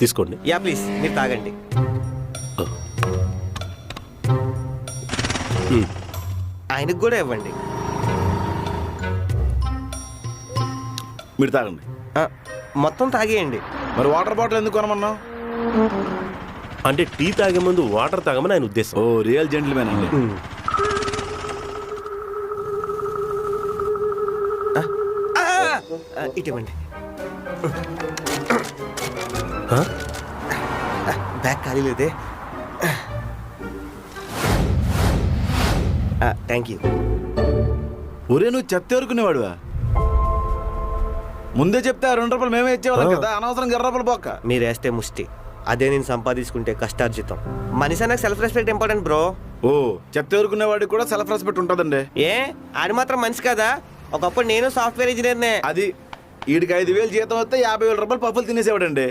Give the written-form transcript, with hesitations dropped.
తీసుకోండి. Yeah please, మీరు తాగండి. ఆయనకు కూడా ఇవ్వండి. మీరు తాగండి. మొత్తం తాగేయండి. మరి వాటర్ బాటిల్ ఎందుకు కొనమన్నావు? అంటే టీ తాగే ముందు వాటర్ తాగమని ఆయన ఉద్దేశం. ఓ రియల్ జెంటిల్మెన్ అండి. ఇటువంటి బ్యాగ్ ఖాళీ లేదే. Thank you. ఒరే నువ్వు చెత్త ఎవరుకునేవాడువా? ముందే చెప్తే 2 రూపాయలు మేమే ఇచ్చేవాళ్ళం కదా, అనవసరం 2 రూపాయలు పోక్క. మీరు వేస్తే ముష్టి, అదే నేను సంపాదించుకుంటే కష్టార్జితం. మనిషి నాకు సెల్ఫ్ రెస్పెక్ట్ ఇంపార్టెంట్ బ్రో. ఓ చెత్త ఎవరుకునేవాడికి కూడా సెల్ఫ్ రెస్పెక్ట్ ఉంటుందండి. ఏ అది మాత్రం మనిషి కదా? ఒకప్పుడు నేను సాఫ్ట్వేర్ ఇంజనీర్నే. అది వీడికి 5,000 జీతం వస్తే 50,000 రూపాయలు పప్పులు తినేసేవాడండి.